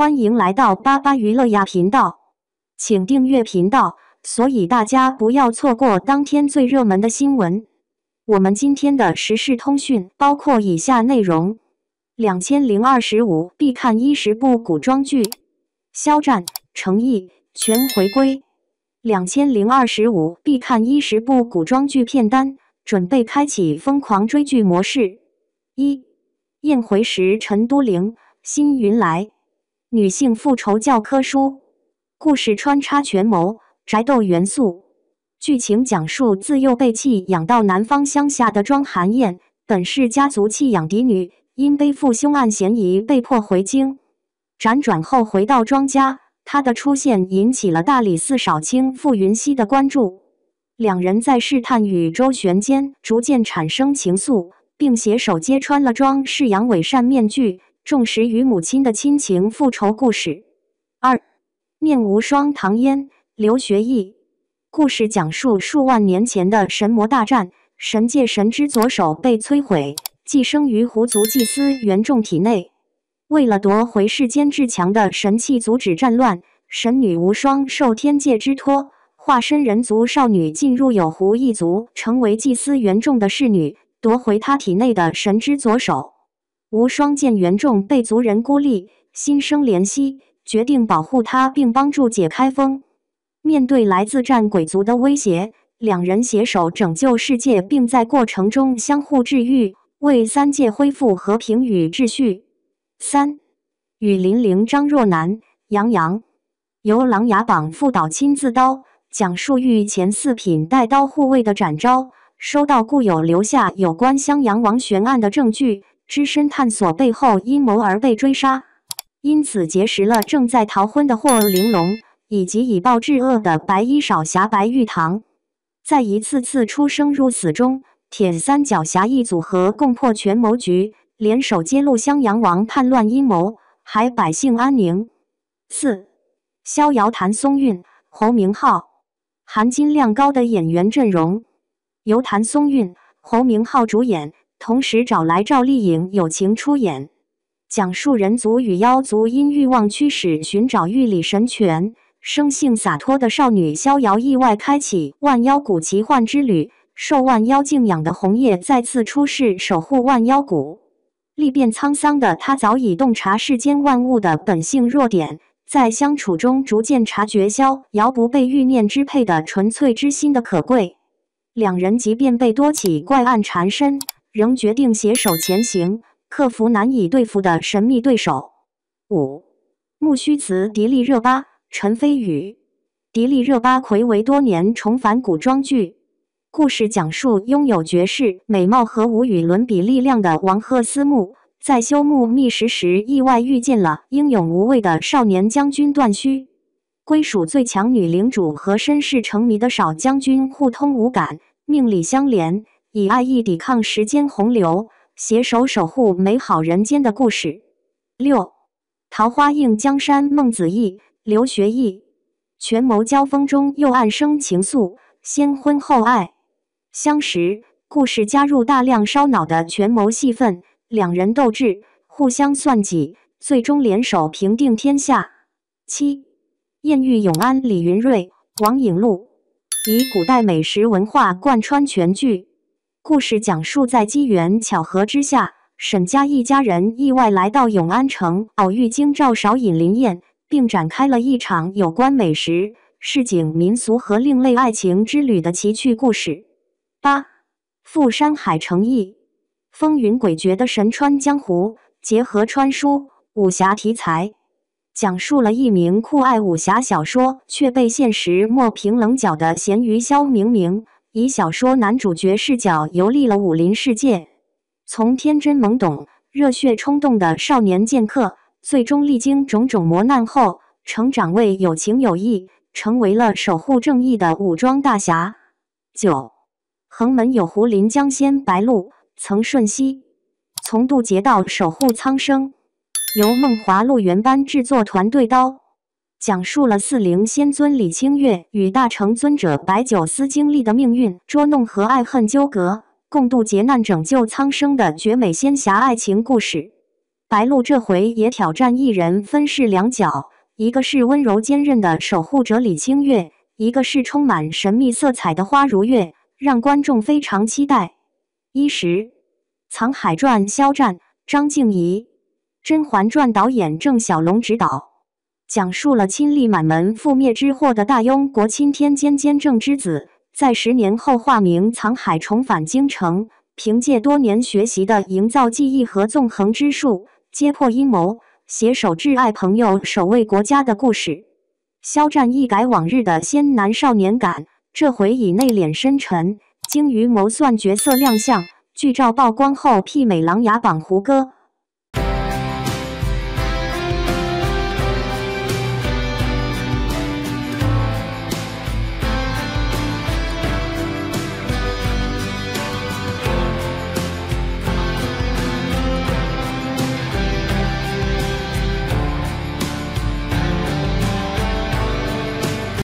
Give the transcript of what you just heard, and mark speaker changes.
Speaker 1: 欢迎来到巴巴娱乐呀频道，请订阅频道，所以大家不要错过当天最热门的新闻。我们今天的时事通讯包括以下内容：2025必看10部古装剧，肖战、成毅全回归。2025必看10部古装剧片单，准备开启疯狂追剧模式。1. 燕回时陈都灵，星云来。女性复仇教科书，故事穿插权谋、宅斗元素。剧情讲述自幼被弃养到南方乡下的庄寒燕，本是家族弃养嫡女，因背负凶案嫌疑被迫回京。辗转后回到庄家，她的出现引起了大理寺少卿傅云熙的关注。两人在试探与周旋间逐渐产生情愫，并携手揭穿了庄是阳伪善面具，重视与母亲的亲情复仇故事。2. 面无双唐嫣，刘学义。故事讲述数万年前的神魔大战，神界神之左手被摧毁，寄生于狐族祭司袁仲体内。为了夺回世间至强的神器，阻止战乱，神女无双受天界之托，化身人族少女进入有狐一族，成为祭司袁仲的侍女，夺回他体内的神之左手。无双见袁仲被族人孤立，心生怜惜，决定保护他并帮助解开封。面对来自战鬼族的威胁，两人携手拯救世界，并在过程中相互治愈，为三界恢复和平与秩序。3. 羽林陵张若楠、杨洋，由琅琊榜副导亲自刀，讲述御前4品带刀护卫的展昭收到故友留下有关襄阳王悬案的证据，只身探索背后阴谋而被追杀，因此结识了正在逃婚的霍玲珑，以及以暴制恶的白衣少侠白玉堂。在一次次出生入死中，铁三角侠义组合共破权谋局，联手揭露襄阳王叛乱阴谋，还百姓安宁。4. 逍遥谭松韵、侯明昊，含金量高的演员阵容，由谭松韵、侯明昊主演，同时找来赵丽颖友情出演，讲述人族与妖族因欲望驱使寻找玉里神泉，生性洒脱的少女逍遥意外开启万妖谷奇幻之旅，受万妖敬仰的红叶再次出世守护万妖谷。历变沧桑的她早已洞察世间万物的本性弱点，在相处中逐渐察觉逍遥不被欲念支配的纯粹之心的可贵。两人即便被多起怪案缠身，仍决定携手前行，克服难以对付的神秘对手。5. 木须辞迪丽热巴、陈飞宇。迪丽热巴睽违多年重返古装剧，故事讲述拥有绝世美貌和无与伦比力量的王鹤思慕，在修墓觅食时意外遇见了英勇无畏的少年将军段须。归属最强女领主和身世成谜的少将军互通无感，命里相连，以爱意抵抗时间洪流，携手守护美好人间的故事。6. 桃花映江山孟子义、刘学义。权谋交锋中又暗生情愫，先婚后爱。相识，故事加入大量烧脑的权谋戏份，两人斗智，互相算计，最终联手平定天下。7. 艳遇永安李云瑞、王颖璐，以古代美食文化贯穿全剧。故事讲述在机缘巧合之下，沈家一家人意外来到永安城，偶遇京兆少尹林燕，并展开了一场有关美食、市井民俗和另类爱情之旅的奇趣故事。8. 赴山海成毅，风云诡谲的神川江湖，结合穿书、武侠题材，讲述了一名酷爱武侠小说却被现实磨平棱角的咸鱼萧明明，以小说男主角视角游历了武林世界，从天真懵懂、热血冲动的少年剑客，最终历经种种磨难后，成长为有情有义，成为了守护正义的武装大侠。9. 横门有狐临江仙白鹿，曾瞬息，从渡劫到守护苍生，由梦华录原班制作团队刀，讲述了四灵仙尊李清月与大成尊者白九思经历的命运捉弄和爱恨纠葛，共度劫难拯救苍生的绝美仙侠爱情故事。白鹿这回也挑战一人分饰两角，一个是温柔坚韧的守护者李清月，一个是充满神秘色彩的花如月，让观众非常期待。10藏海传肖战、张静怡，《甄嬛传》导演郑晓龙执导，讲述了亲历满门覆灭之祸的大庸国钦天监监正之子，在10年后化名藏海重返京城，凭借多年学习的营造技艺和纵横之术，揭破阴谋，携手挚爱朋友，守卫国家的故事。肖战一改往日的仙男少年感，这回以内敛深沉、精于谋算角色亮相。剧照曝光后媲美《琅琊榜》胡歌。